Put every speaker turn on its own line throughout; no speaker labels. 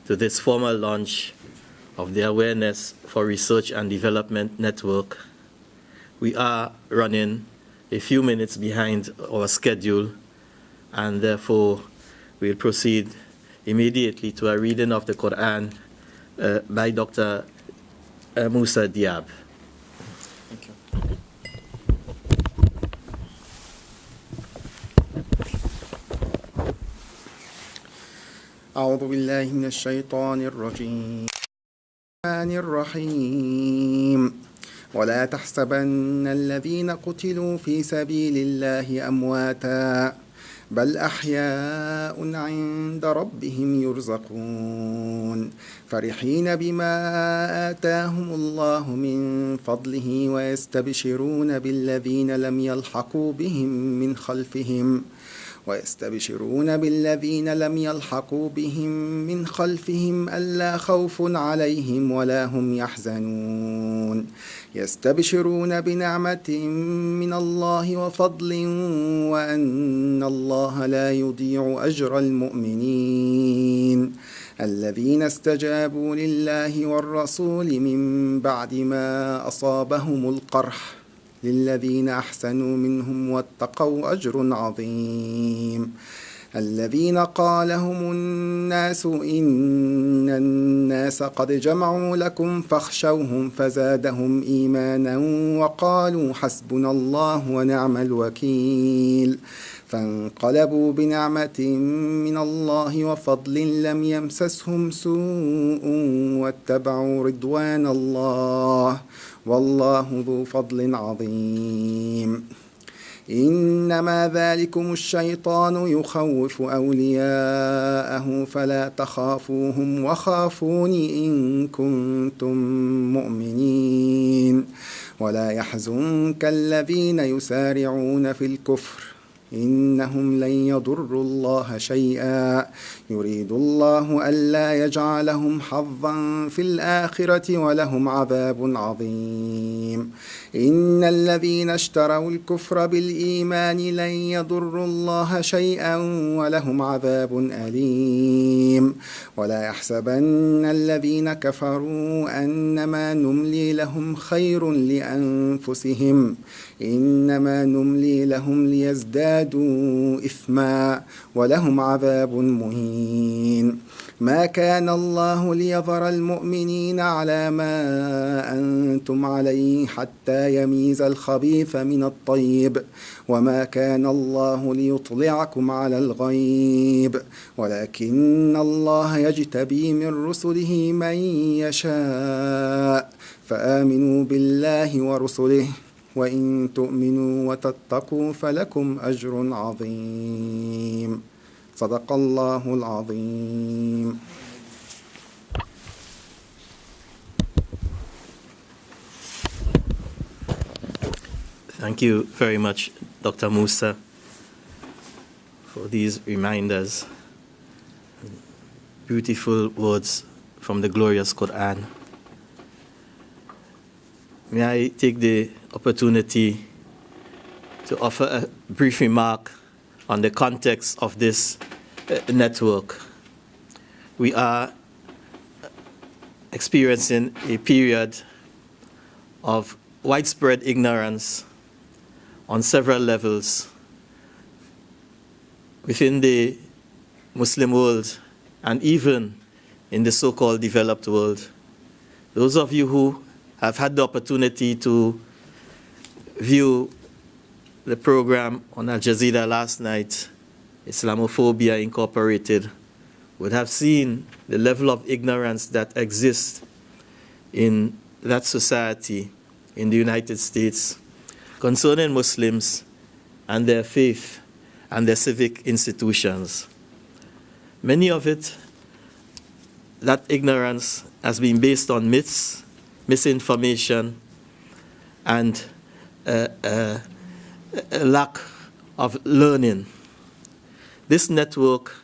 to this formal launch of the Awareness for Research and Development Network. We are running a few minutes behind our schedule, and therefore we'll proceed immediately to a reading of the Quran by Dr. Musa Diab.
Thank you. أعوذ بالله من الشيطان الرجيم. ولا تحسبن الذين قتلوا في سبيل الله أمواتا بل أحياء عند ربهم يرزقون فرحين بما آتاهم الله من فضله ويستبشرون بالذين لم يلحقوا بهم من خلفهم ألا خوف عليهم ولا هم يحزنون يستبشرون بنعمة من الله وفضل وأن الله لا يضيع أجر المؤمنين الذين استجابوا لله والرسول من بعد ما أصابهم القرح للذين أحسنوا منهم واتقوا أجر عظيم الذين قال لهم الناس إن الناس قد جمعوا لكم فاخشوهم فزادهم إيمانا وقالوا حسبنا الله ونعم الوكيل فانقلبوا بنعمة من الله وفضل لم يمسسهم سوء واتبعوا رضوان الله والله ذو فضل عظيم إنما ذلكم الشيطان يخوف أولياءه فلا تخافوهم وخافون إن كنتم مؤمنين ولا يحزنك الذين يسارعون في الكفر إنهم لن يضروا الله شيئا يريد الله ألا يجعلهم حظا في الآخرة ولهم عذاب عظيم إن الذين اشتروا الكفر بالإيمان لن يضروا الله شيئا ولهم عذاب أليم ولا يحسبن الذين كفروا أنما نملي لهم خير لأنفسهم إنما نملي لهم ليزدادوا إثما ولهم عذاب مهين ما كان الله ليظهر المؤمنين على ما أنتم عليه حتى يميز الخبيث من الطيب وما كان الله ليطلعكم على الغيب ولكن الله يجتبي من رسله من يشاء فآمنوا بالله ورسله وإن تؤمنوا وتتقوا فلكم أجر عظيم صدق الله العظيم.
Thank you very much, Dr. Musa, for these reminders. Beautiful words from the glorious Quran. May I take the opportunity to offer a brief remark on the context of this network. We are experiencing a period of widespread ignorance on several levels within the Muslim world and even in the so-called developed world. Those of you who have had the opportunity to view the program on Al Jazeera last night, Islamophobia Incorporated, would have seen the level of ignorance that exists in that society in the United States concerning Muslims and their faith and their civic institutions. Many of it, that ignorance has been based on myths, misinformation, and a lack of learning. This network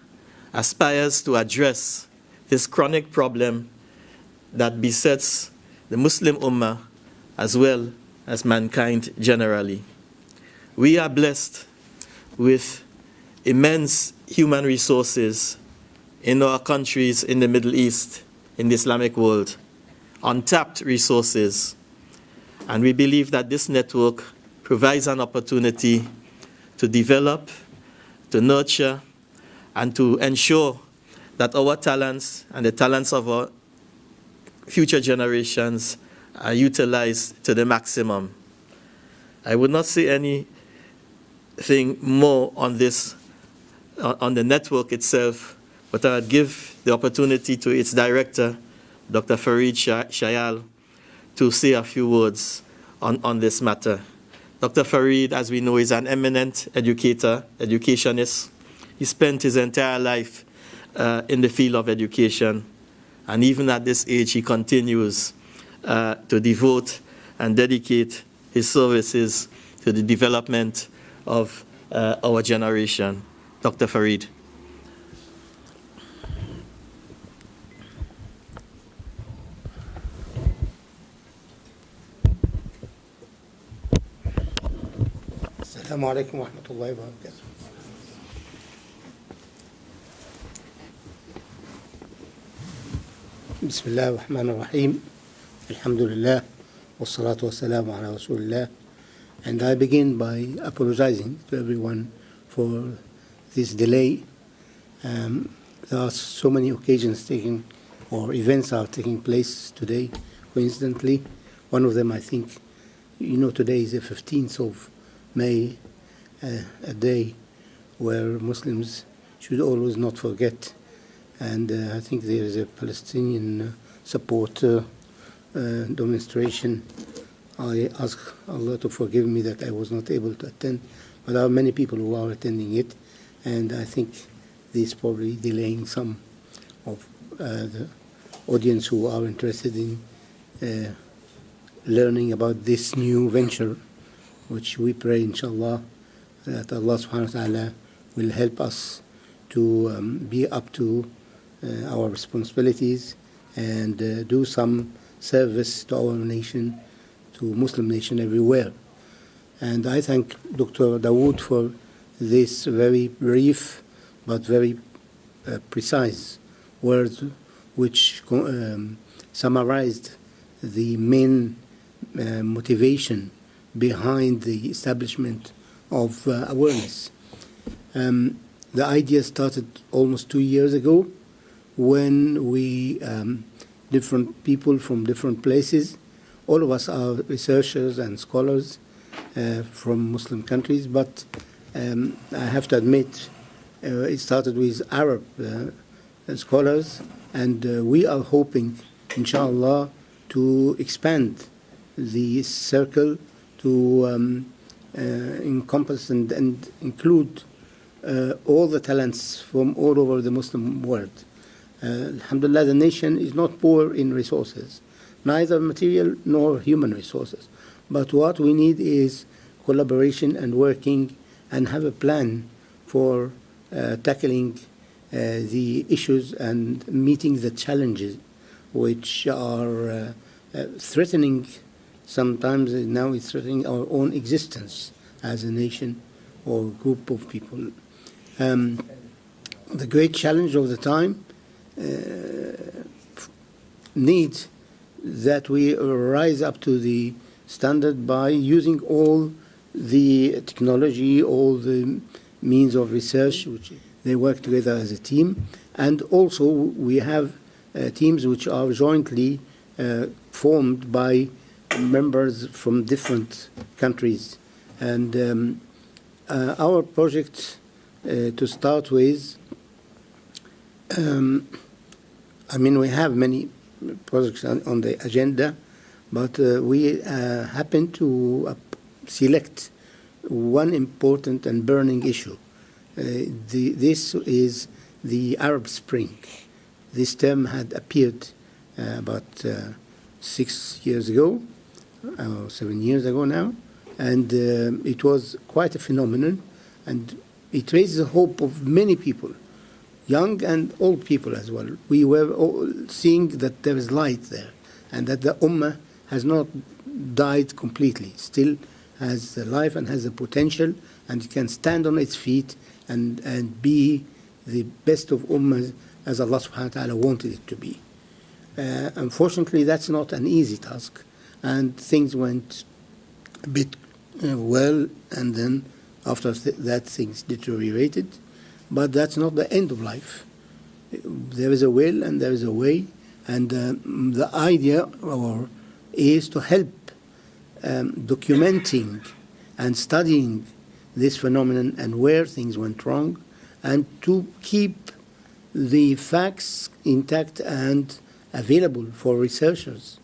aspires to address this chronic problem that besets the Muslim Ummah as well as mankind generally. We are blessed with immense human resources in our countries in the Middle East, in the Islamic world, untapped resources. And we believe that this network provides an opportunity to develop, to nurture, and to ensure that our talents and the talents of our future generations are utilized to the maximum. I would not say anything more on this, on the network itself, but I would give the opportunity to its director, Dr. Farid Shayal, to say a few words on this matter. Dr. Farid, as we know, is an eminent educator, educationist. He spent his entire life in the field of education, and even at this age, he continues to devote and dedicate his services to the development of our generation. Dr. Farid.
السلام عليكم ورحمة الله وبركاته. بسم الله الرحمن الرحيم. الحمد لله والصلاة والسلام على رسول الله. And I begin by apologizing to everyone for this delay. There are so many occasions events are taking place today, coincidentally. One of them, I think, today is the 15th of May, a day where Muslims should always not forget. And I think there is a Palestinian support demonstration. I ask Allah to forgive me that I was not able to attend, but there are many people who are attending it, and I think this is probably delaying some of the audience who are interested in learning about this new venture, which we pray, inshallah, that Allah subhanahu wa ta'ala will help us to be up to our responsibilities and do some service to our nation, to Muslim nation everywhere. And I thank Dr. Dawood for this very brief but very precise words which summarized the main motivation behind the establishment of awareness. The idea started almost 2 years ago when we, different people from different places, all of us are researchers and scholars from Muslim countries, but I have to admit it started with Arab scholars, and we are hoping, inshallah, to expand the circle to encompass and include all the talents from all over the Muslim world. Alhamdulillah, the nation is not poor in resources, neither material nor human resources. But what we need is collaboration and working and have a plan for tackling the issues and meeting the challenges which are threatening, sometimes now it's threatening our own existence as a nation or group of people. The great challenge of the time needs that we rise up to the standard by using all the technology, all the means of research, which they work together as a team. And also we have teams which are jointly formed by members from different countries. And our project, to start with, we have many projects on the agenda, but we happen to select one important and burning issue. This is the Arab Spring. This term had appeared about 6 years ago, or 7 years ago now, and it was quite a phenomenon, and it raised the hope of many people, young and old people as well. We were all seeing that there is light there, and that the Ummah has not died completely, still has the life and has the potential, and it can stand on its feet and be the best of Ummahs as Allah subhanahu wa ta'ala wanted it to be. Unfortunately, that's not an easy task, and things went a bit well, and then after that things deteriorated, but that's not the end of life. There is a will and there is a way, and the idea is to help documenting and studying this phenomenon and where things went wrong, and to keep the facts intact and available for researchers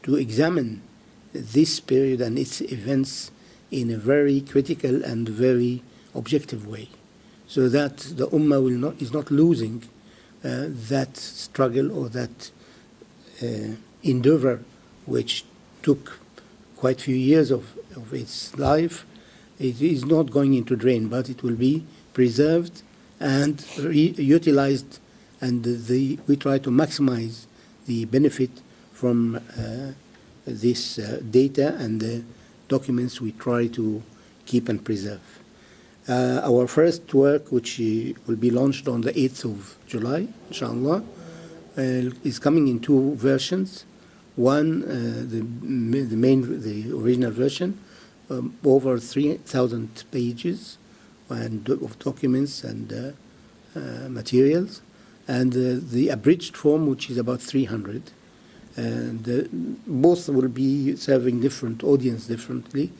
to examine this period and its events in a very critical and very objective way, so that the Ummah is not losing that struggle or that endeavor, which took quite a few years of its life. It is not going into drain, but it will be preserved and utilized, and we try to maximize the benefit from this data and the documents we try to keep and preserve. Our first work, which will be launched on the 8th of July, inshallah, is coming in two versions. One, the original version, over 3,000 pages of documents and materials, and the abridged form, which is about 300. And both will be serving different audience differently.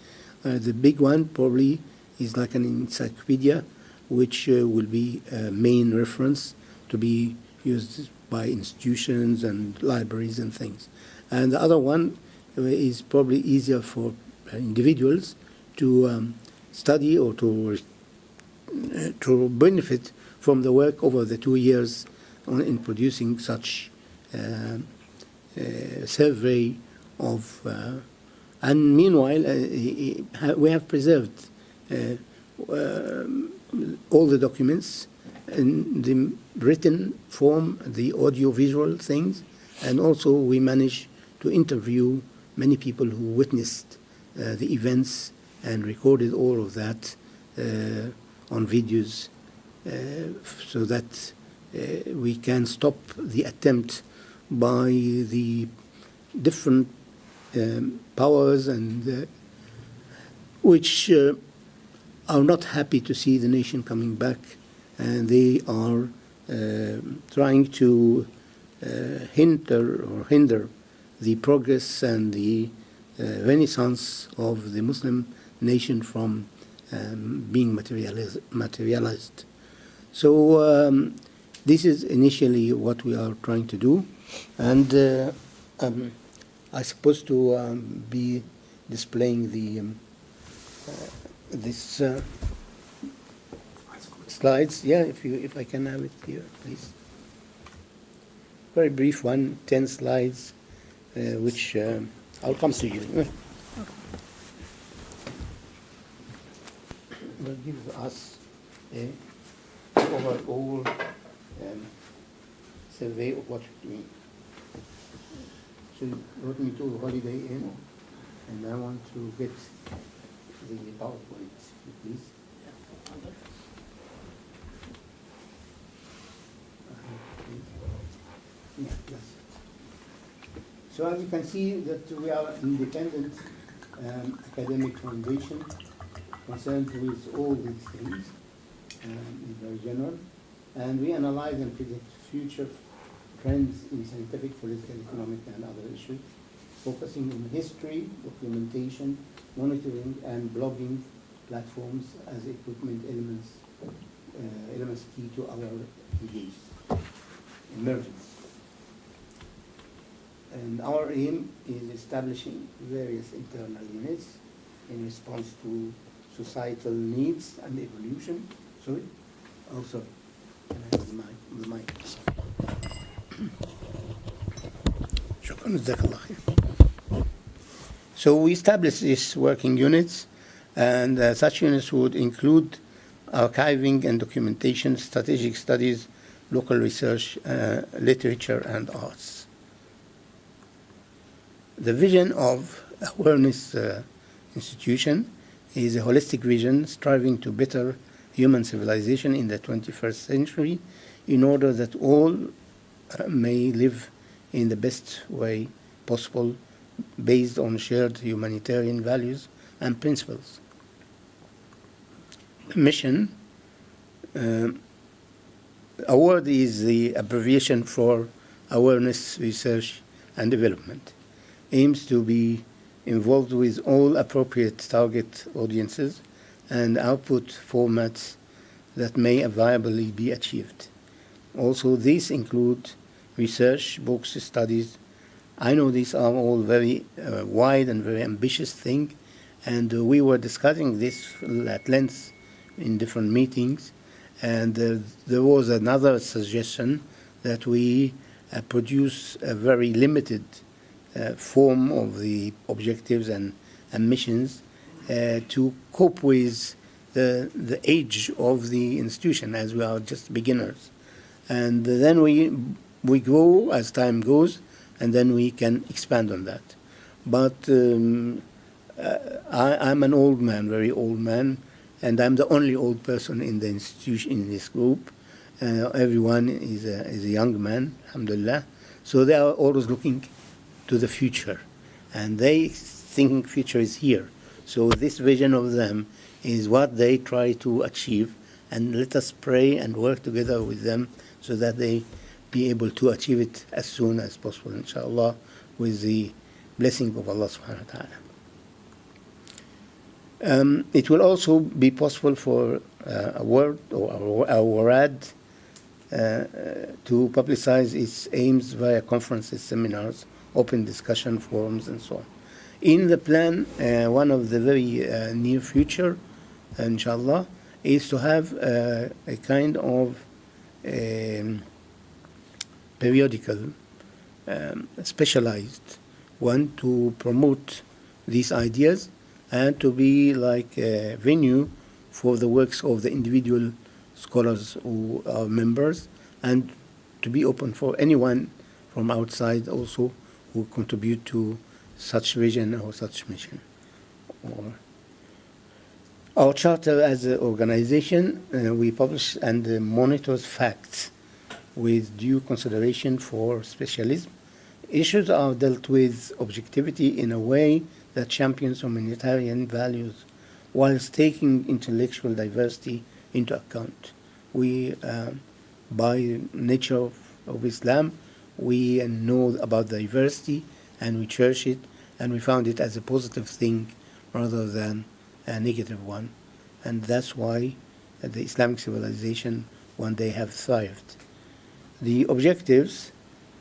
The big one probably is like an encyclopedia, which will be a main reference to be used by institutions and libraries and things. And the other one is probably easier for individuals to study or to benefit from the work over the 2 years in producing such survey of. And meanwhile, we have preserved all the documents in the written form, the audio-visual things, and also we managed to interview many people who witnessed the events and recorded all of that on videos, so that we can stop the attempt by the different powers and which are not happy to see the nation coming back, and they are trying to hinder the progress and the renaissance of the Muslim nation from being materialized. So this is initially what we are trying to do, and I'm supposed to be displaying the this slides. Yeah, if I can have it here, please. Very brief one, 10 slides, which I'll come to you. Will give us a overall survey of what we're doing. So you brought me to Holiday Inn, and I want to get the PowerPoint, please. Yeah, that's it. So as you can see that we are an independent academic foundation concerned with all these things in very general, and we analyze and predict future trends in scientific, political, economic, and other issues, focusing on history, documentation, monitoring, and blogging platforms as equipment elements key to our emergence. And our aim is establishing various internal units in response to societal needs and evolution. Sorry? Oh, sorry. Can I have the mic? So we established these working units, and such units would include archiving and documentation, strategic studies, local research, literature, and arts. The vision of Awareness Institution is a holistic vision striving to better human civilization in the 21st century, in order that all may live in the best way possible based on shared humanitarian values and principles. Mission, award is the abbreviation for awareness, research, and development, aims to be involved with all appropriate target audiences and output formats that may viably be achieved. Also, these include research, books, studies. I know these are all very wide and very ambitious things, and we were discussing this at length in different meetings, and there was another suggestion that we produce a very limited form of the objectives and missions to cope with the age of the institution, as we are just beginners. And then we grow as time goes, and then we can expand on that. But I'm an old man, very old man, and I'm the only old person in the institution, in this group. Everyone is a young man, alhamdulillah. So they are always looking to the future, and they think future is here. So this vision of them is what they try to achieve, and let us pray and work together with them so that they be able to achieve it as soon as possible, inshallah, with the blessing of Allah subhanahu wa ta'ala. It will also be possible for a word or a WRAD to publicize its aims via conferences, seminars, open discussion forums, and so on. In the plan, one of the very near future, inshallah, is to have a kind of periodical, specialized one to promote these ideas and to be like a venue for the works of the individual scholars who are members, and to be open for anyone from outside also who contribute to such vision or such mission. Our charter as an organization, we publish and monitor facts with due consideration for specialism. Issues are dealt with objectivity in a way that champions humanitarian values whilst taking intellectual diversity into account. We, by nature of Islam, we know about diversity and we cherish it, and we found it as a positive thing rather than a negative one. And that's why the Islamic civilization one day have thrived. The objectives: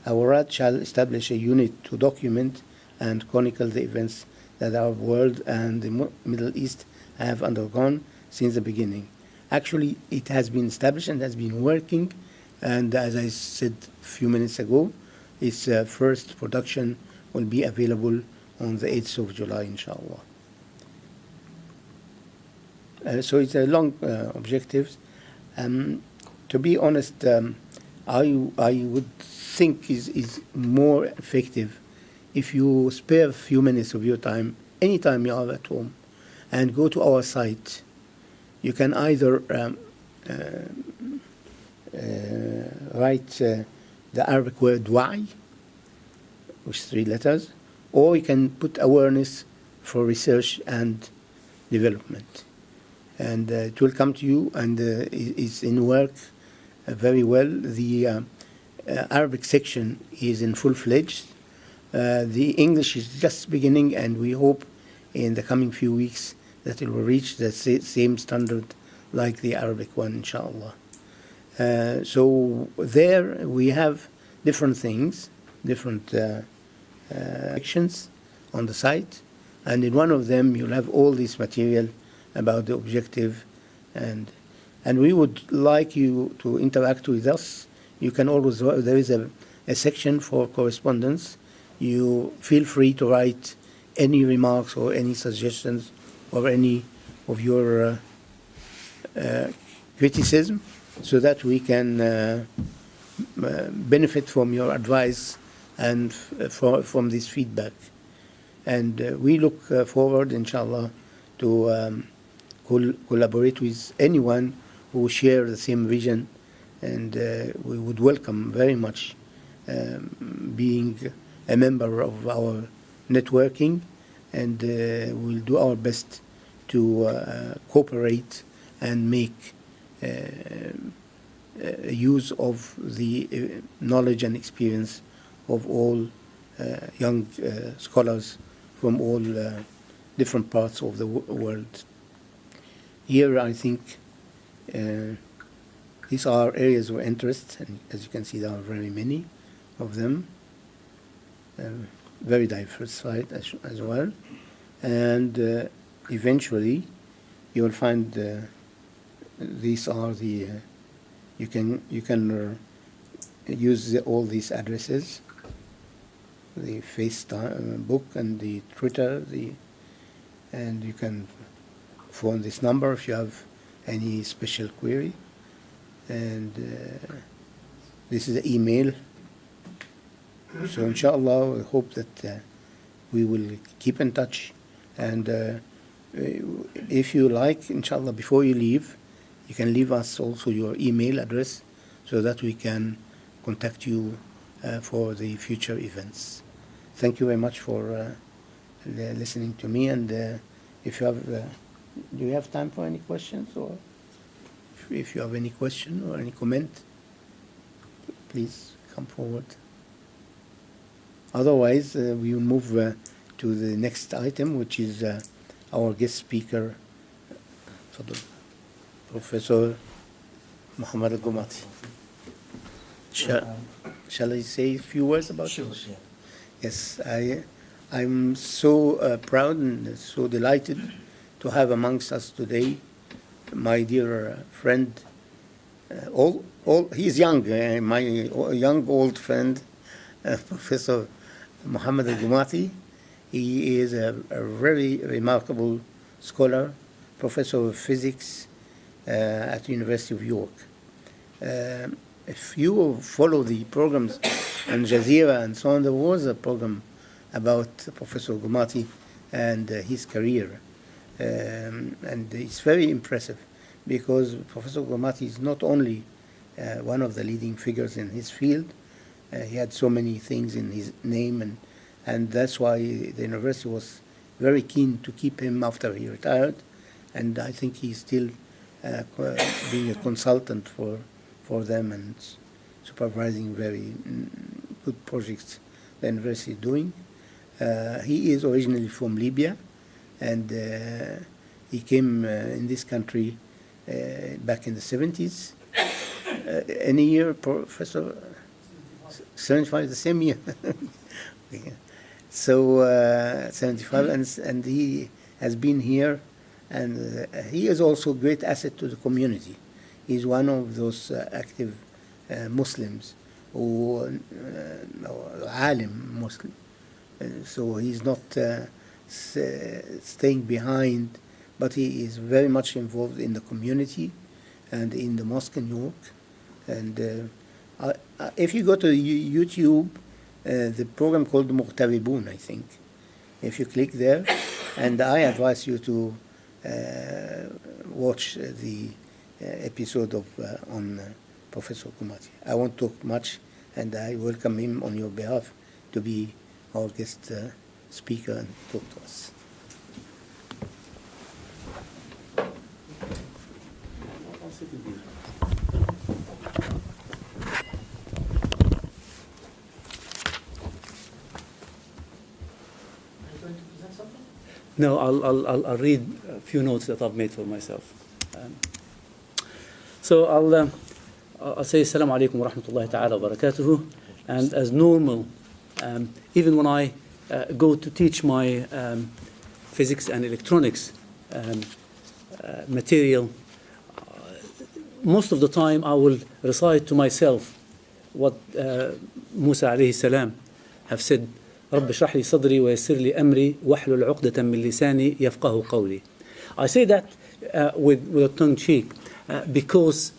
our WRAD shall establish a unit to document and chronicle the events that our world and the Middle East have undergone since the beginning. Actually, it has been established and has been working, and as I said a few minutes ago, its first production will be available on the 8th of July, inshallah. So it's a long objectives. To be honest, I would think is more effective if you spare a few minutes of your time, anytime you are at home, and go to our site. You can either write the Arabic word wa'i, which is 3 letters, or you can put awareness for research and development. And it will come to you, and it's in work very well. The Arabic section is in full-fledged. The English is just beginning, and we hope in the coming few weeks that it will reach the same standard like the Arabic one, inshallah. So there we have different things, different sections on the site, and in one of them you'll have all this material about the objective, and we would like you to interact with us. You can always, there is a section for correspondence. You feel free to write any remarks or any suggestions or any of your criticism, so that we can benefit from your advice and from this feedback. And we look forward, inshallah, to collaborate with anyone who share the same vision and we would welcome very much being a member of our networking, and we'll do our best to cooperate and make use of the knowledge and experience of all young scholars from all different parts of the world. Here, I think these are areas of interest, and as you can see, there are very many of them, very diversified as well. And eventually, you will find these are the you can use all these addresses, the Facebook and the Twitter, and you can phone this number if you have any special query. And this is the email. So inshallah, we hope that we will keep in touch. And if you like, inshallah, before you leave, you can leave us also your email address so that we can contact you for the future events. Thank you very much for listening to me. And if you have, do you have time for any questions? Or if you have any question or any comment, please come forward. Otherwise, we will move to the next item, which is our guest speaker, Professor Muhammad al-Gumati. Shall I say a few words about it?
Sure.
Yes, I'm so proud and so delighted to have amongst us today my dear friend, he's young, my young old friend, Professor Muhammad al-Gumati. He is a very remarkable scholar, professor of physics at the University of York. If you follow the programs on Jazeera and so on, there was a program about Professor Gumati and his career. And it's very impressive because Professor Gumati is not only one of the leading figures in his field, he had so many things in his name, and that's why the university was very keen to keep him after he retired. And I think he's still being a consultant for them and supervising very good projects the university is doing. He is originally from Libya, and he came in this country back in the 70s. Any year, Professor? 75, the same year. So 75, and he has been here, and he is also a great asset to the community. He's one of those active Muslims who alim Muslim. So he's not staying behind, but he is very much involved in the community and in the mosque in York. And if you go to YouTube, the program called Muqtaribun, I think, if you click there, and I advise you to watch the episode of on Professor Gumati. I won't talk much, and I welcome him on your behalf to be our guest speaker and talk to us.
No, I'll read a few notes that I've made for myself. So I'll say Assalamu alaikum wa rahmatullahi ta'ala wa barakatuhu. And as normal, even when I go to teach my physics and electronics material, most of the time I will recite to myself what Musa alayhi salam have said, رب اشرح لي صدري ويسر لي أمري واحلل عقدة من لساني يفقه قولي. I say that with a tongue cheek because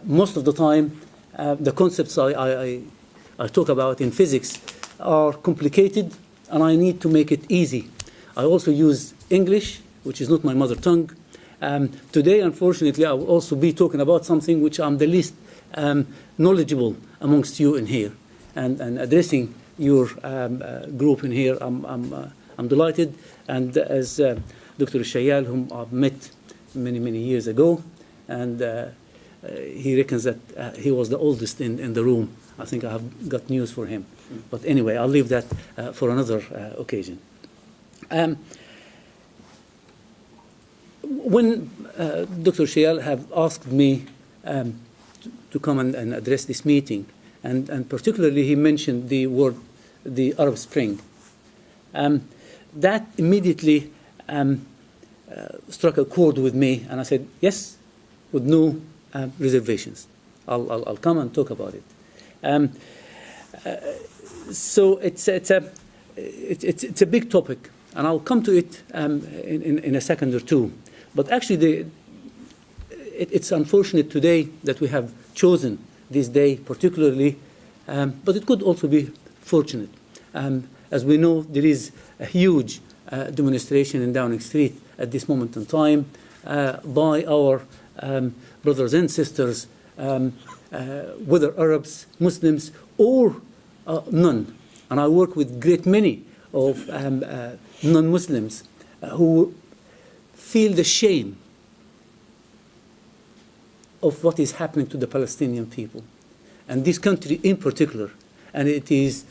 most of the time the concepts I talk about in physics are complicated and I need to make it easy. I also use English, which is not my mother tongue, Today, unfortunately, I will also be talking about something which I'm the least knowledgeable amongst you in here, and addressing your group in here. I'm delighted, and as Dr. Shayal, whom I've met many years ago, and he reckons that he was the oldest in the room. I think I have got news for him. But anyway, I'll leave that for another occasion. When Dr. Shayal have asked me to come and address this meeting, and particularly he mentioned the word, the Arab Spring, that immediately struck a chord with me, and I said, yes, with no reservations. I'll come and talk about it. So it's a big topic, and I'll come to it in a second or two. But actually, it's unfortunate today that we have chosen this day particularly, but it could also be fortunate. As we know, there is a huge demonstration in Downing Street at this moment in time by our brothers and sisters, whether Arabs, Muslims, or none. And I work with great many of non-Muslims who feel the shame of what is happening to the Palestinian people, and this country in particular, and it is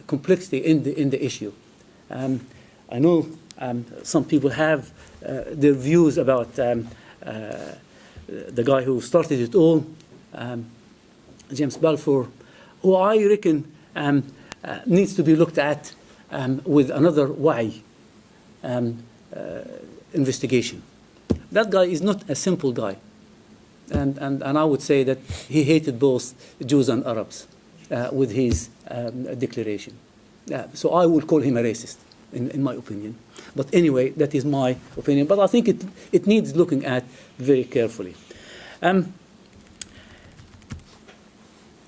complexity in the issue. I know some people have their views about the guy who started it all, James Balfour, who I reckon needs to be looked at with another wa'i investigation. That guy is not a simple guy, and I would say that he hated both Jews and Arabs with his declaration. So I would call him a racist, in my opinion. But anyway, that is my opinion. But I think it needs looking at very carefully.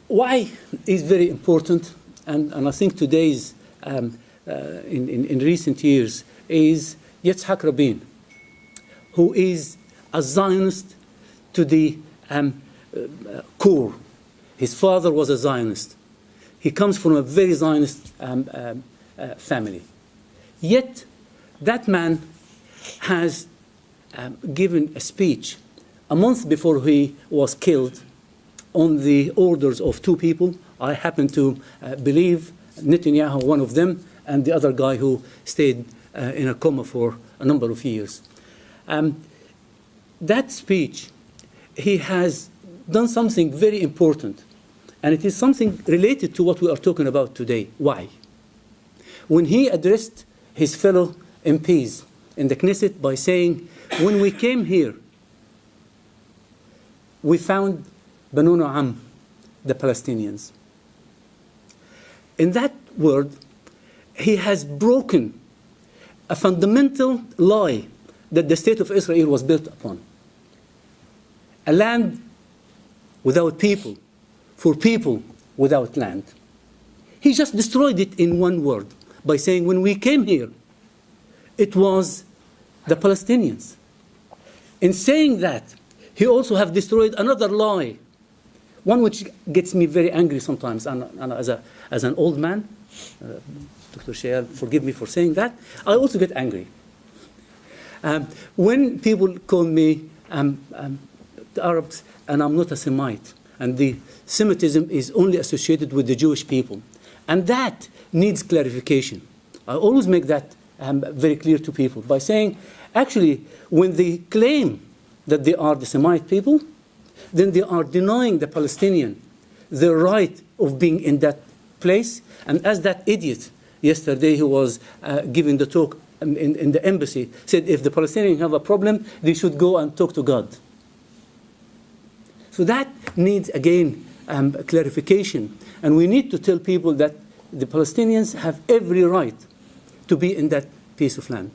Why is very important, and I think today's, in recent years, is Yitzhak Rabin, who is a Zionist to the core. His father was a Zionist. He comes from a very Zionist family. Yet, that man has given a speech a month before he was killed on the orders of two people. I happen to believe Netanyahu, one of them, and the other guy who stayed in a coma for a number of years. That speech, he has done something very important, and it is something related to what we are talking about today. Why? When he addressed his fellow MPs in the Knesset by saying, when we came here, we found Banu Nu'am, the Palestinians. In that word, he has broken a fundamental lie that the state of Israel was built upon. A land without people, for people without land. He just destroyed it in one word by saying, when we came here, it was the Palestinians. In saying that, he also have destroyed another lie, one which gets me very angry sometimes, and as an old man, Dr. Shayal, forgive me for saying that, I also get angry. When people call me the Arabs, and I'm not a Semite, and the Semitism is only associated with the Jewish people, and that needs clarification. I always make that very clear to people by saying, actually, when they claim that they are the Semite people, then they are denying the Palestinian the right of being in that place. And as that idiot yesterday who was giving the talk in the embassy said, if the Palestinians have a problem, they should go and talk to God. So that needs, again, clarification. And we need to tell people that the Palestinians have every right to be in that piece of land.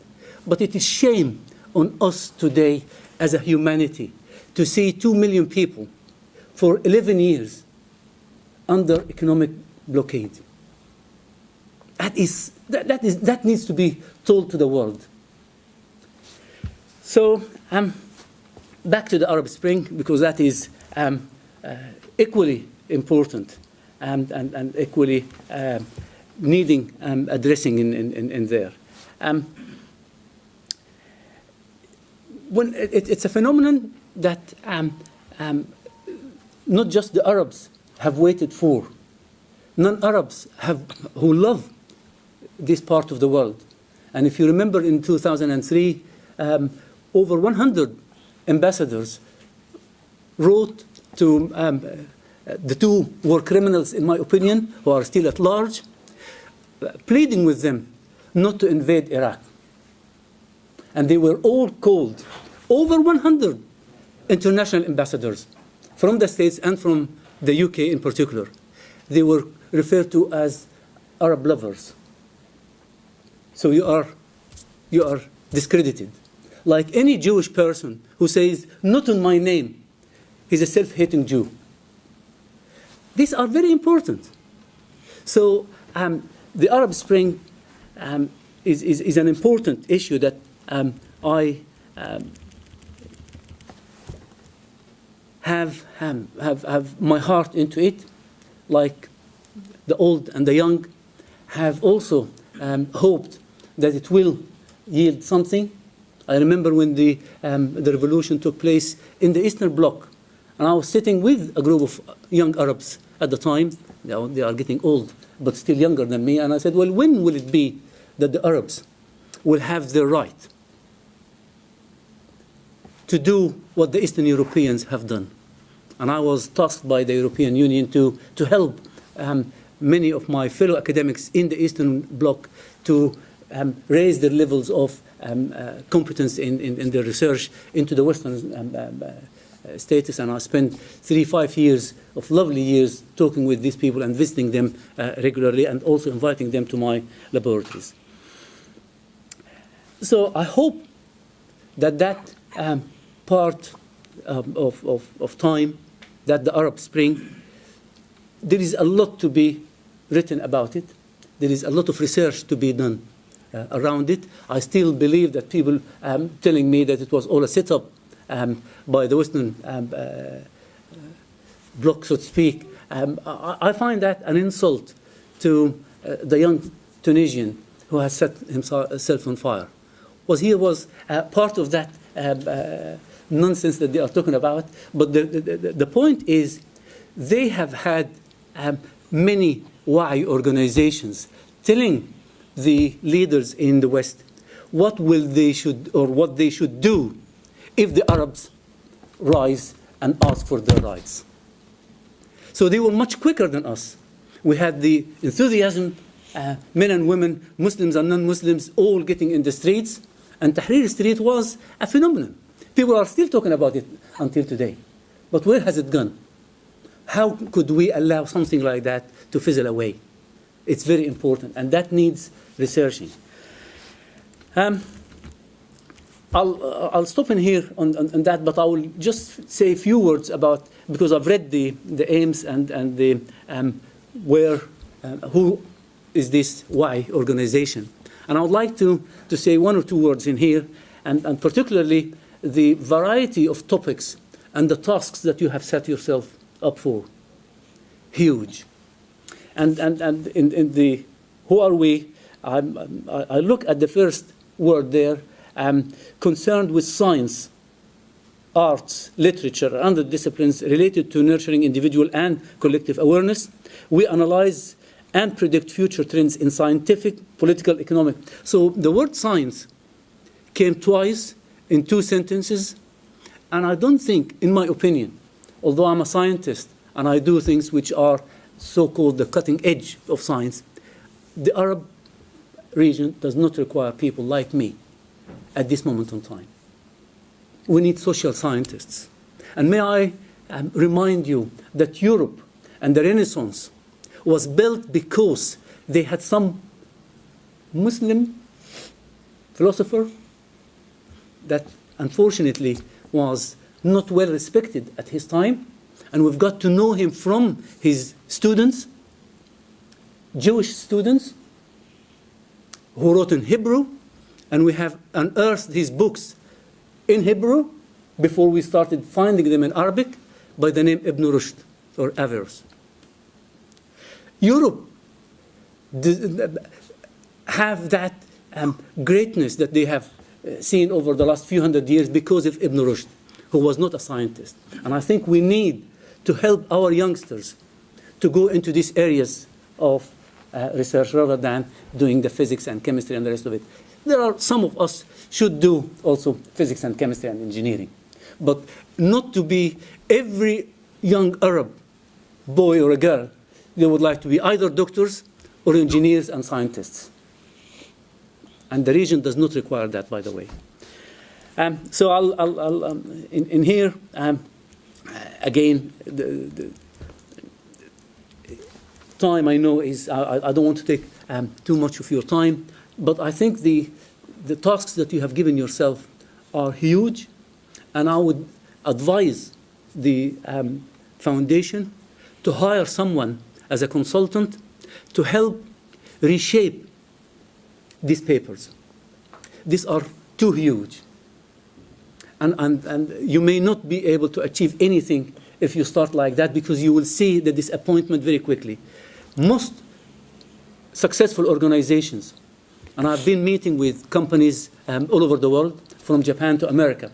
But it is shame on us today as a humanity to see 2 million people for 11 years under economic blockade. That needs to be told to the world. So back to the Arab Spring, because that is equally important and equally needing addressing in there. When it's a phenomenon that not just the Arabs have waited for. Non-Arabs who love this part of the world. And if you remember in 2003, over 100 ambassadors wrote to the two war criminals, in my opinion, who are still at large, pleading with them not to invade Iraq. And they were all called, over 100 international ambassadors from the States and from the UK in particular. They were referred to as Arab lovers. So you are discredited. Like any Jewish person who says, not in my name, he's a self-hating Jew. These are very important. So the Arab Spring is an important issue that I have my heart into it, like the old and the young have also hoped that it will yield something. I remember when the revolution took place in the Eastern Bloc, and I was sitting with a group of young Arabs at the time. They are getting old, but still younger than me. And I said, well, when will it be that the Arabs will have the right to do what the Eastern Europeans have done? And I was tasked by the European Union to help many of my fellow academics in the Eastern Bloc to raise their levels of competence in their research into the Western status. And I spent 3-5 years of lovely years talking with these people and visiting them regularly, and also inviting them to my laboratories. So I hope that part of time, that the Arab Spring, there is a lot to be written about it. There is a lot of research to be done around it. I still believe that people telling me that it was all a setup by the Western bloc, so to speak, I find that an insult to the young Tunisian who has set himself on fire. He was part of that nonsense that they are talking about. But the point is, they have had many Wa'i organizations telling the leaders in the West what they should do if the Arabs rise and ask for their rights. So they were much quicker than us. We had the enthusiasm, men and women, Muslims and non-Muslims, all getting in the streets, and Tahrir Street was a phenomenon. People are still talking about it until today. But where has it gone? How could we allow something like that to fizzle away? It's very important, and that needs researching. I'll stop in here on that, but I will just say a few words about, because I've read the aims and the who is this Wa'i organization. And I would like to say 1 or 2 words in here, and particularly the variety of topics and the tasks that you have set yourself up for. Huge. And in the who are we, I look at the first word there, concerned with science, arts, literature, and other disciplines related to nurturing individual and collective awareness. We analyze and predict future trends in scientific, political, economic. So the word science came twice in 2 sentences, and I don't think, in my opinion, although I'm a scientist and I do things which are so-called the cutting edge of science, the Arab region does not require people like me at this moment in time. We need social scientists. And may I remind you that Europe and the Renaissance was built because they had some Muslim philosopher that unfortunately was not well respected at his time, and we've got to know him from his students, Jewish students, who wrote in Hebrew, and we have unearthed his books in Hebrew before we started finding them in Arabic by the name Ibn Rushd or Averroes. Europe have that greatness that they have seen over the last few hundred years because of Ibn Rushd, who was not a scientist. And I think we need to help our youngsters to go into these areas of research rather than doing the physics and chemistry and the rest of it. There are some of us should do also physics and chemistry and engineering, but not to be every young Arab boy or a girl. They would like to be either doctors or engineers and scientists. And the region does not require that, by the way. So I'll in here, again, the time I know is, I don't want to take too much of your time, but I think the tasks that you have given yourself are huge, and I would advise the foundation to hire someone as a consultant to help reshape these papers. These are too huge. And you may not be able to achieve anything if you start like that, because you will see the disappointment very quickly. Most successful organizations, and I've been meeting with companies all over the world, from Japan to America,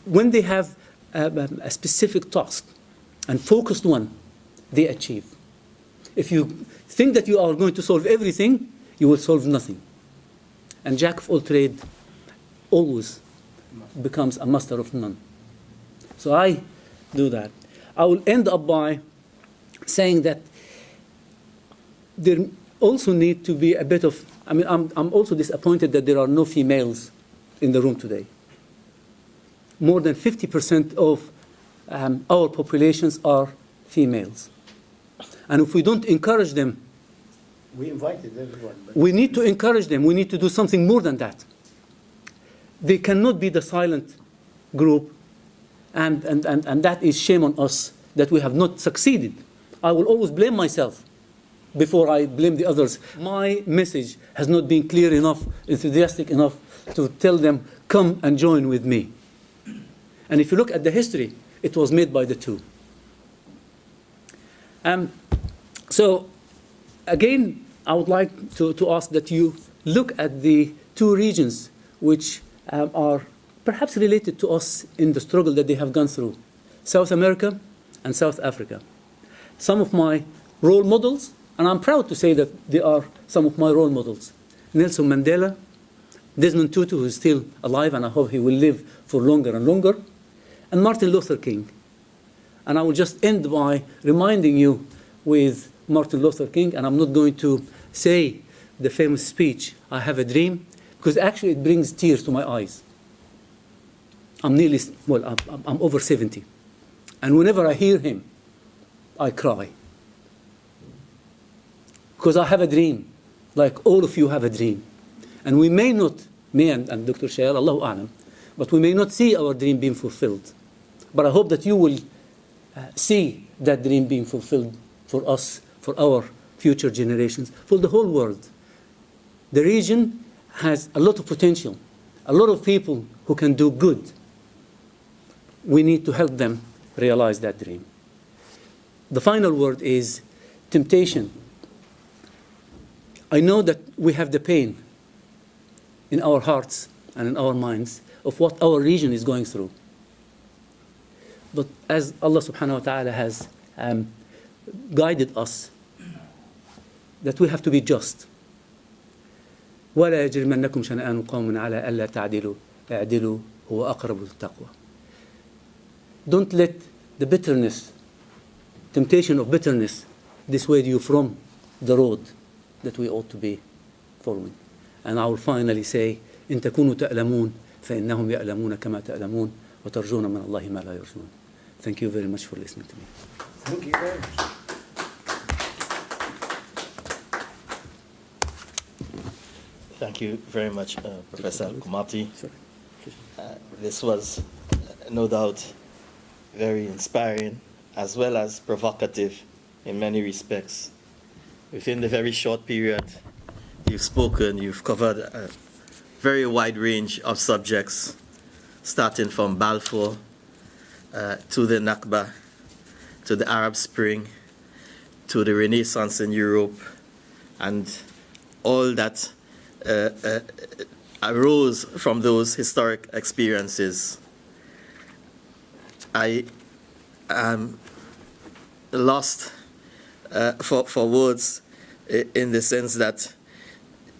when they have a specific task and focused one, they achieve. If you think that you are going to solve everything, you will solve nothing. And jack of all trade always becomes a master of none. So I do that. I will end up by saying that there also need to be a bit of, I'm also disappointed that there are no females in the room today. More than 50% of our populations are females. And if we don't encourage them,
We invited everyone. But
we need to encourage them. We need to do something more than that. They cannot be the silent group, and that is shame on us that we have not succeeded. I will always blame myself before I blame the others. My message has not been clear enough, enthusiastic enough to tell them, come and join with me. And if you look at the history, it was made by the two. So, again, I would like to ask that you look at the two regions which are perhaps related to us in the struggle that they have gone through, South America and South Africa. Some of my role models, and I'm proud to say that they are some of my role models, Nelson Mandela, Desmond Tutu, who is still alive, and I hope he will live for longer and longer, and Martin Luther King. And I will just end by reminding you with Martin Luther King, and I'm not going to say the famous speech, I have a dream, because actually it brings tears to my eyes. I'm over 70. And whenever I hear him, I cry. Because I have a dream, like all of you have a dream. And we may not, me and Dr. Shael, Allahu A'lam, but we may not see our dream being fulfilled. But I hope that you will see that dream being fulfilled for us, for our future generations, for the whole world. The region has a lot of potential, a lot of people who can do good. We need to help them realize that dream. The final word is temptation. I know that we have the pain in our hearts and in our minds of what our region is going through. But as Allah subhanahu wa ta'ala has guided us, that we have to be just. وَلَا يَجْرِمَنَّكُمْ شَنَآنُ قَوْمٍ عَلَىٰ أَلَّا تَعْدِلُوا اعْدِلُوا هُوَ أَقْرَبُ لِلتَّقْوَى. Don't let the bitterness, temptation of bitterness, dissuade you from the road that we ought to be following. And I will finally say, إن تكونوا تألمون فإنهم يألمون كما تألمون وترجون من الله ما لا يرجون. Thank you very much for listening to me.
thank you very much.
Thank you very much, Professor Kumati. This was, no doubt, very inspiring as well as provocative in many respects. Within the very short period you've spoken, you've covered a very wide range of subjects starting from Balfour to the Nakba, to the Arab Spring, to the Renaissance in Europe, and all that arose from those historic experiences. I am lost for words in the sense that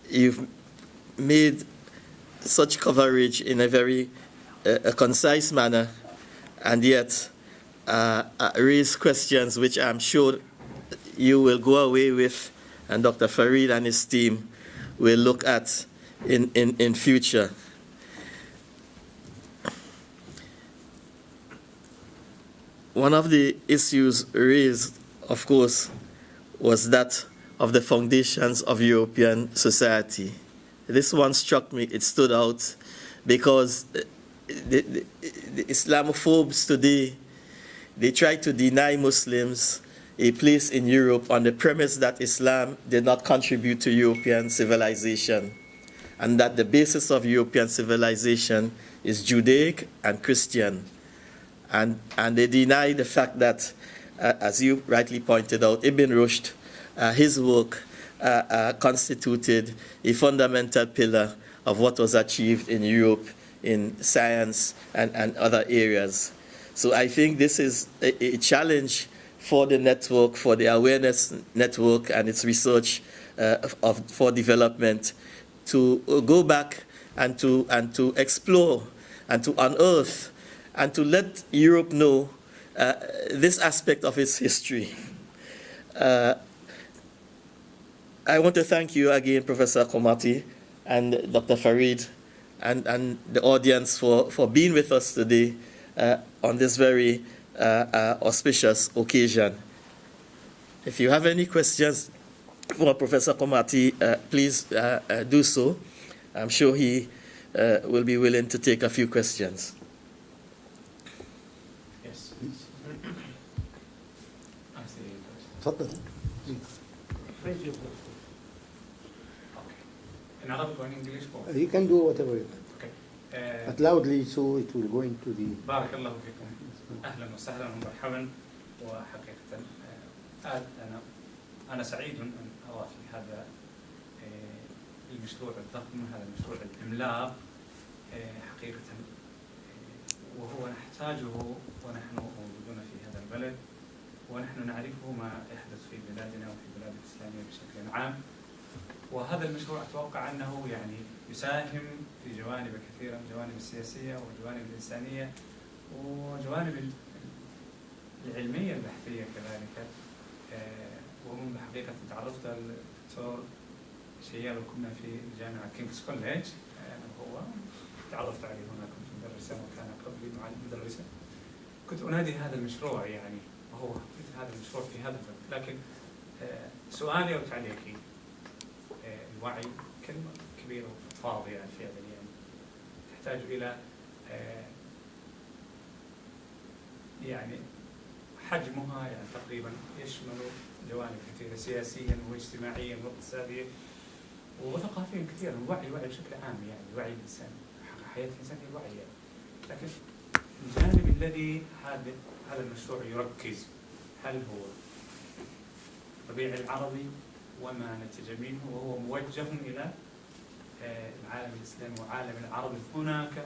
you've made such coverage in a very concise manner, and yet raise questions which I'm sure you will go away with, and Dr. Farid and his team will look at in future. One of the issues raised, of course, was that of the foundations of European society. This one struck me, it stood out, because the Islamophobes today, they try to deny Muslims a place in Europe on the premise that Islam did not contribute to European civilization, and that the basis of European civilization is Judaic and Christian. And they deny the fact that, as you rightly pointed out, Ibn Rushd, his work constituted a fundamental pillar of what was achieved in Europe in science and other areas. So I think this is a challenge for the network, for the awareness network and its research for development, to go back and to explore and to unearth and to let Europe know this aspect of its history. I want to thank you again, Professor Komati and Dr. Farid, and the audience for being with us today on this very auspicious occasion. If you have any questions for Professor Komati, please do so. I'm sure he will be willing to take a few questions.
Yes.
تفضل.
In Arabic or in English? Both?
You can do whatever you want.
Okay.
But loudly so it will go into the...
بارك الله فيكم. أهلا وسهلا ومرحبا. وحقيقة أنا سعيد أن أرى في هذا المشروع الضخم، هذا المشروع العملاق حقيقة، وهو نحتاجه ونحن موجودون في هذا البلد، ونحن نعرفه ما يحدث في بلادنا وفي البلاد الإسلامية بشكل عام. وهذا المشروع أتوقع أنه يعني يساهم في جوانب كثيرة، الجوانب السياسية والجوانب الإنسانية وجوانب العلمية البحثية كذلك. ومن حقيقة تعرفت على الدكتور شيال وكنا في جامعة كينغز كوليج، وهو تعرفت عليه هنا، كنت مدرسا وكان قبلي مدرسا. كنت أنادي هذا المشروع يعني، وهو هذا المشروع في هذا الوقت. لكن سؤالي أو تعليقي، الوعي كلمة كبيرة وفاضية فعلا، يعني تحتاج إلى يعني حجمها يعني تقريبا يشمل جوانب كثيرة سياسيا واجتماعيا واقتصاديا وثقافيا كثيرا. الوعي بشكل عام، يعني الوعي الإنسان، حياة الإنسان هي الوعي يعني. لكن الجانب الذي هذا المشروع يركز، هل هو الربيع العربي وما نتج منه، وهو موجه إلى العالم الإسلامي وعالم العرب هناك،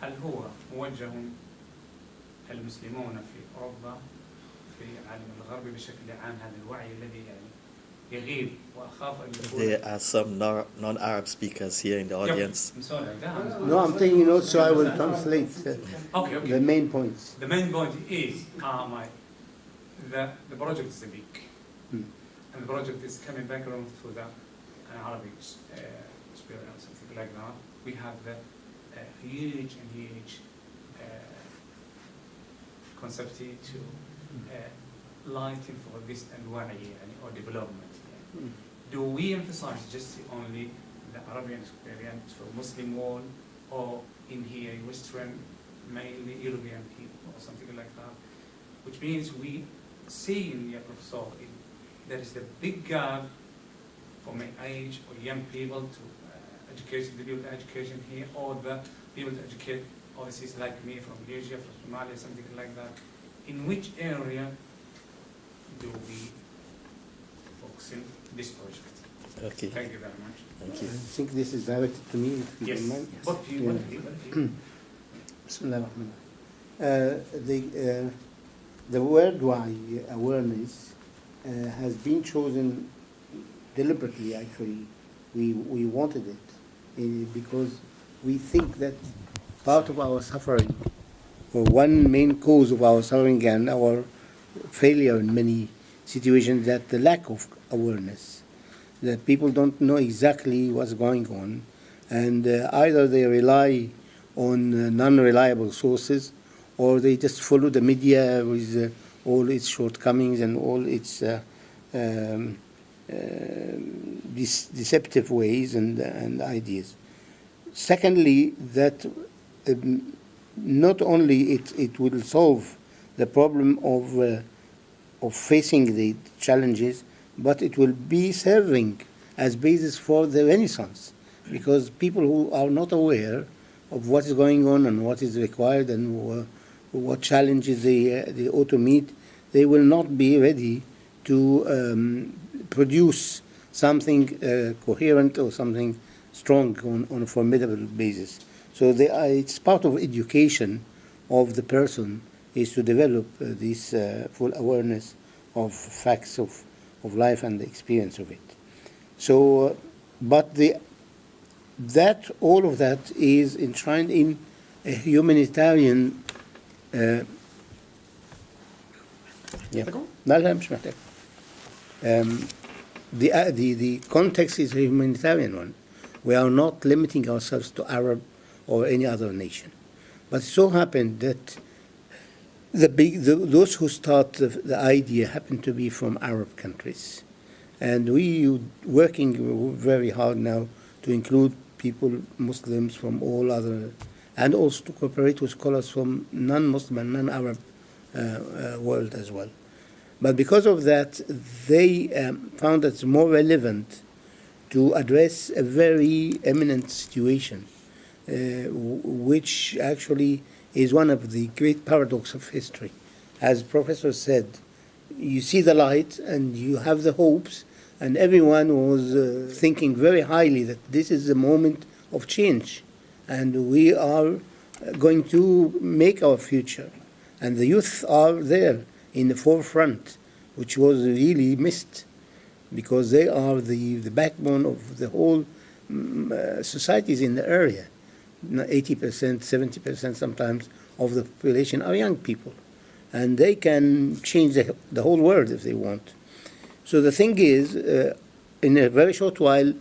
هل هو موجه المسلمون في أوروبا في العالم الغربي بشكل عام، هذا الوعي الذي يعني يغيب وأخاف أن يكون.
There are some non-Arab speakers here in the audience.
No, I'm taking notes, so I will translate
okay.
the main points.
The main point is the project is big. And the project is coming back around to the Arabic experience, something like that. We have the huge concept to lighting for this and wa'i or development. Do we emphasize just only the Arabian experience for Muslim world, or in here Western, mainly European people, or something like that? Which means we see in the professor there is the big gap for my age or young people to education, the people to education here, or the people to educate overseas like me from Asia, from Somalia, something like that, in which area do we focus in this project?
Okay.
Thank you very much.
Thank
I
you.
think this is directed to me, if you
Yes.
don't mind.
What do you,
Yeah.
what do you, what do you?
Bismillah the word why awareness has been chosen deliberately. Actually, we wanted it because we think that part of our suffering, or one main cause of our suffering and our failure in many situations, that the lack of awareness, that people don't know exactly what's going on, and either they rely on non-reliable sources, or they just follow the media with all its shortcomings and all its deceptive ways and ideas. Secondly, that not only it will solve the problem of facing the challenges, but it will be serving as basis for the Renaissance, because people who are not aware of what is going on and what is required and what challenges they ought to meet, they will not be ready to produce something coherent or something strong on a formidable basis. So it's part of education of the person is to develop this full awareness of facts of life and the experience of it. So, but all of that is enshrined in a humanitarian. لا مش محتاج. The context is a humanitarian one. We are not limiting ourselves to Arab or any other nation. But it so happened that those who start the idea happen to be from Arab countries. And we working very hard now to include people, Muslims from all other, and also to cooperate with scholars from non-Muslim and non-Arab world as well. But because of that, they found it more relevant to address a very eminent situation, which actually is one of the great paradoxes of history. As Professor said, you see the light and you have the hopes, and everyone was thinking very highly that this is the moment of change, and we are going to make our future. And the youth are there in the forefront, which was really missed, because they are the backbone of the whole societies in the area. 80%, 70% sometimes of the population are young people, and they can change the whole world if they want. So the thing is, in a very short while,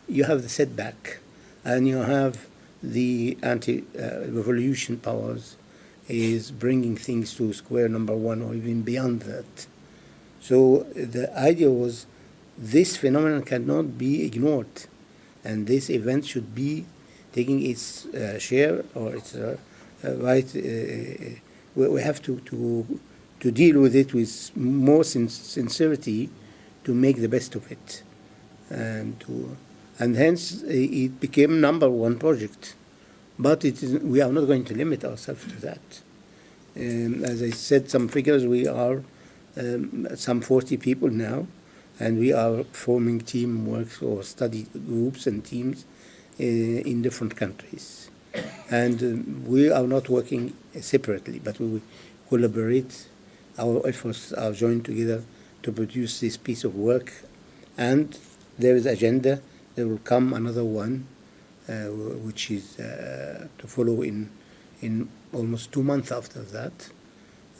you have the setback, and you have the anti-revolution powers is bringing things to square number one or even beyond that. So the idea was this phenomenon cannot be ignored, and this event should be taking its share or its right. We have to deal with it with more sincerity to make the best of it, and hence it became number one project. But we are not going to limit ourselves to that. As I said, some figures, we are some 40 people now, and we are forming teamwork or study groups and teams in different countries. And we are not working separately, but we collaborate. Our efforts are joined together to produce this piece of work. And there is agenda. There will come another one, which is to follow in almost 2 months after that.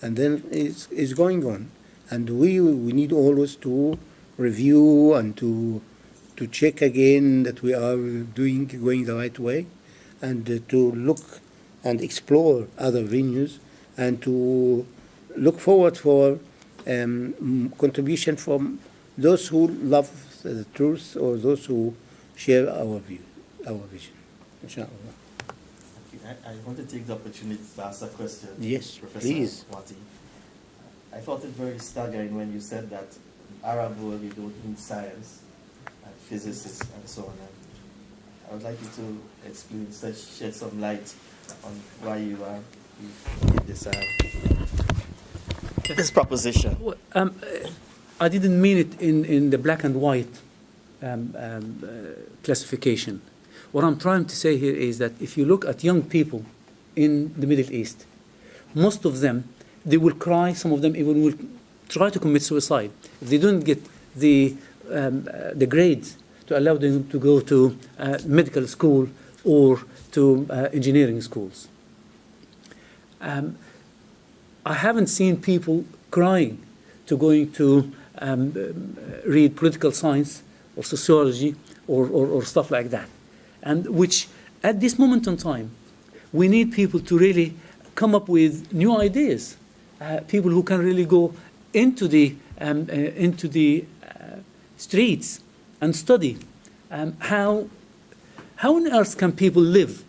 And then it's going on. And we need always to review and to check again that we are going the right way, and to look and explore other venues, and to look forward for contribution from those who love the truth or those who share our view, our vision. Inshallah.
I want to take the opportunity to ask a question.
Yes,
Professor
please.
Wati. I thought it very staggering when you said that in Arab world you don't need science and physicists and so on. And I would like you to explain, shed some light on why you did this proposition.
Well, I didn't mean it in the black and white classification. What I'm trying to say here is that if you look at young people in the Middle East, most of them, they will cry, some of them even will try to commit suicide if they don't get the grades to allow them to go to medical school or to engineering schools. I haven't seen people crying to going to read political science or sociology or stuff like that. And which, at this moment in time, we need people to really come up with new ideas, people who can really go into the streets and study how on earth can people live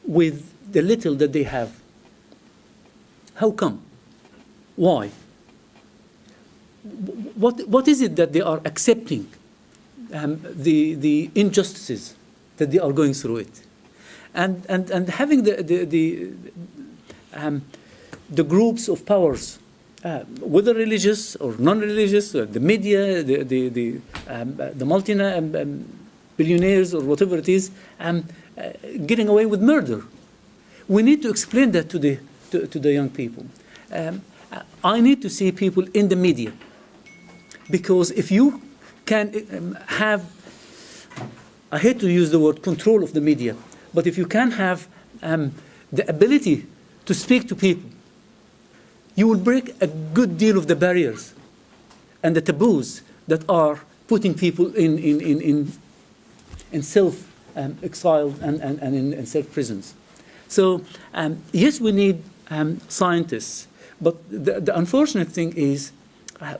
with the little that they have. How come? Why? What is it that they are accepting? The injustices that they are going through it, and having the groups of powers, whether religious or non-religious, the media, the multi-billionaires or whatever it is, getting away with murder. We need to explain that to the young people. I need to see people in the media, because if you can have, I hate to use the word control of the media, but if you can have the ability to speak to people, you will break a good deal of the barriers and the taboos that are putting people in self-exile and in self-prisons. So yes, we need scientists, but the unfortunate thing is,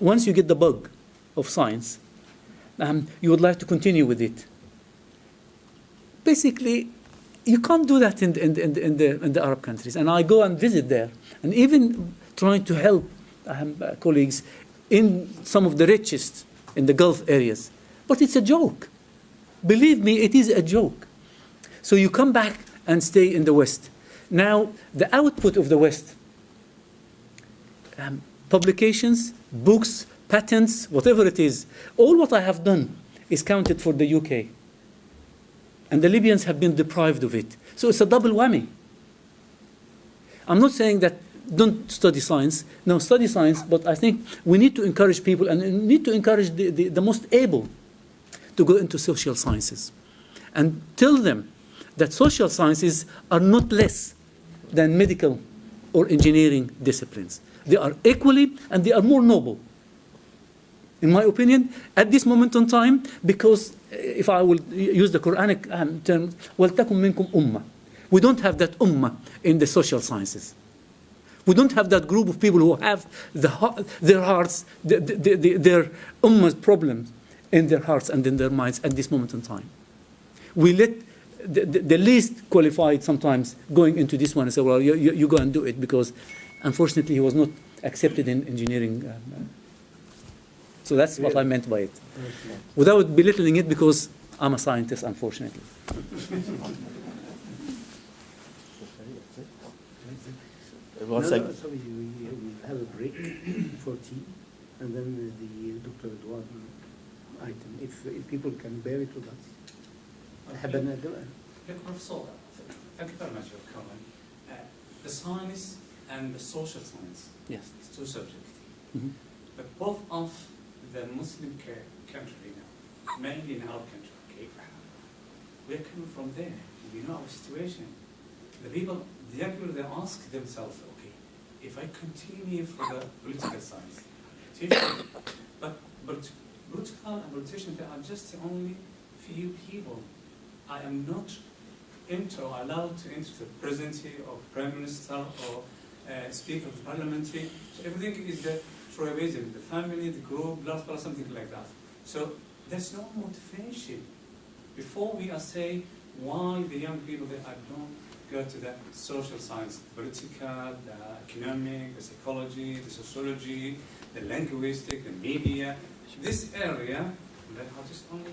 once you get the bug of science, you would like to continue with it. Basically, you can't do that in the Arab countries. And I go and visit there, and even trying to help colleagues in some of the richest in the Gulf areas. But it's a joke. Believe me, it is a joke. So you come back and stay in the West. Now, the output of the West, publications, books, patents, whatever it is, all what I have done is counted for the UK. And the Libyans have been deprived of it. So it's a double whammy. I'm not saying that don't study science. No, study science, but I think we need to encourage people, and we need to encourage the most able to go into social sciences. And tell them that social sciences are not less than medical or engineering disciplines. They are equally, and they are more noble, in my opinion, at this moment in time, because if I will use the Quranic term, وَلْتَكُمْ مِنْكُمْ أُمَّةٌ. We don't have that ummah in the social sciences. We don't have that group of people who have their hearts, their ummah's problems in their hearts and in their minds at this moment in time. We let the least qualified sometimes going into this one and say, well, you go and do it, because unfortunately he was not accepted in engineering. So that's what I meant by it. Without belittling it, because I'm a scientist, unfortunately.
Sorry, we have a break for tea, and then the Dr. Edward item, if people can bear it with us.
Professor, thank you very much for coming. The science and the social science,
Yes.
it's two subjects.
Mm-hmm.
But both of the Muslim country now, mainly in our country, okay, we're coming from there. We know our situation. The young people, they ask themselves, okay, if I continue for the political science, but political and politicians, they are just the only few people. I am not allowed to enter the presidency or prime minister or speaker of the parliament. So everything is the tribalism, the family, the group, blah, blah, something like that. So there's no motivation. Before we are saying why the young people, they don't go to the social science, the political, the economic, the psychology, the sociology, the linguistic, the media, this area, that are just only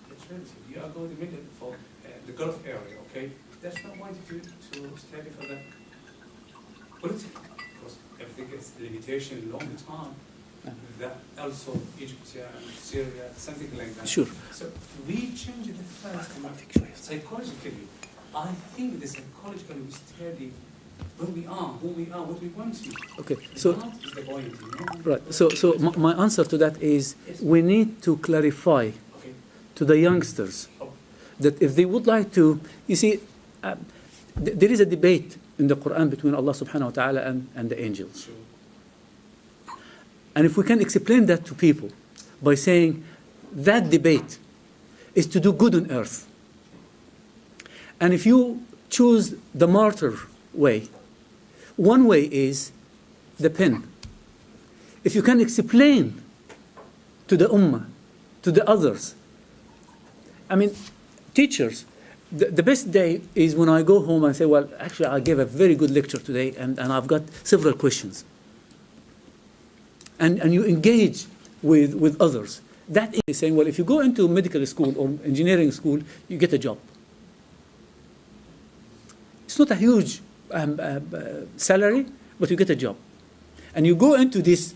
the tribalism. You are going to the middle for the Gulf area, okay? there's no point to study for the political, because everything is limitation long time. That also Egypt and Syria, something like that.
Sure.
So we change the first psychologically. I think the psychological we study where we are, who we are, what we want to.
Okay, so
That is the point, you know?
right. So my answer to that is we need to clarify
Okay.
to the youngsters that if they would like to, you see, there is a debate in the Quran between Allah subhanahu wa ta'ala and the angels.
Sure.
And if we can explain that to people by saying that debate is to do good on earth. And if you choose the martyr way, one way is the pen. If you can explain to the ummah, to the others, I mean, teachers, the best day is when I go home and say, well, actually, I gave a very good lecture today, and I've got several questions. And you engage with others. That is saying, well, if you go into medical school or engineering school, you get a job. It's not a huge salary, but you get a job. And you go into this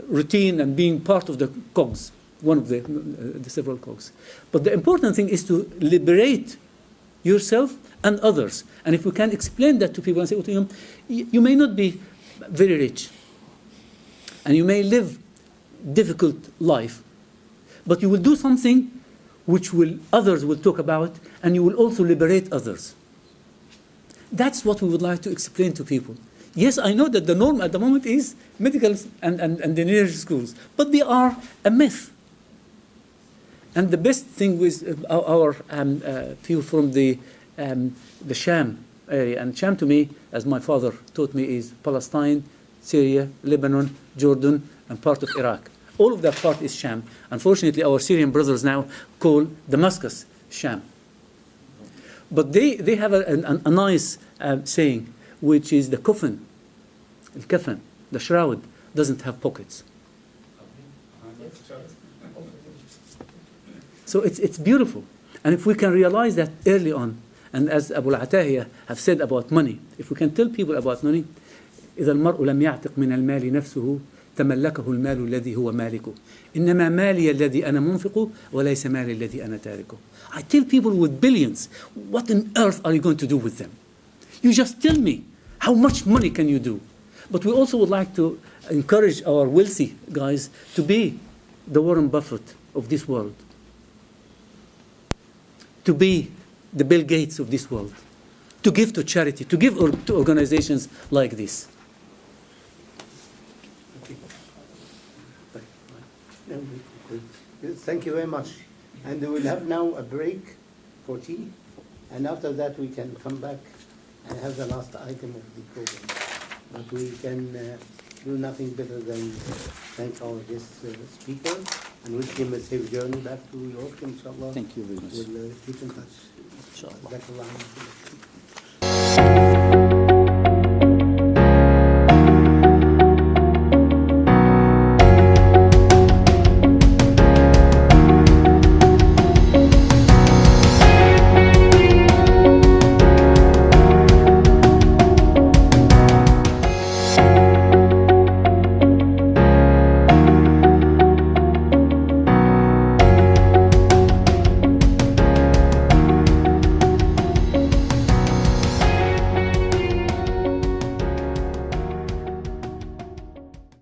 routine and being part of the cogs, one of the several cogs. But the important thing is to liberate yourself and others. And if we can explain that to people and say, well, to them, you may not be very rich, and you may live difficult life, but you will do something which others will talk about, and you will also liberate others. That's what we would like to explain to people. Yes, I know that the norm at the moment is medical and engineering schools, but they are a myth. And the best thing with our people from the Sham area, and Sham to me, as my father taught me, is Palestine, Syria, Lebanon, Jordan, and part of Iraq. All of that part is Sham. Unfortunately, our Syrian brothers now call Damascus Sham. But they have a nice saying, which is the coffin, the shroud, doesn't have pockets. So it's beautiful. And if we can realize that early on, and as Abu al-Atahiya have said about money, if we can tell people about money, إذا المرء لم يعتق من المال نفسه تملكه المال الذي هو مالكه إنما مالي الذي أنا منفقه وليس مالي الذي أنا تاركه. I tell people with billions, what on earth are you going to do with them? You just tell me, how much money can you do? But we also would like to encourage our wealthy guys to be the Warren Buffett of this world, to be the Bill Gates of this world, to give to charity, to give to organizations like this.
Thank you very much. And we will have now a break for tea, and after that we can come back and have the last item of the program. But we can do nothing better than thank our guest speaker and wish him a safe journey back to York, inshallah.
Thank you very much.
We'll keep in touch.
Inshallah.
Jazakallah.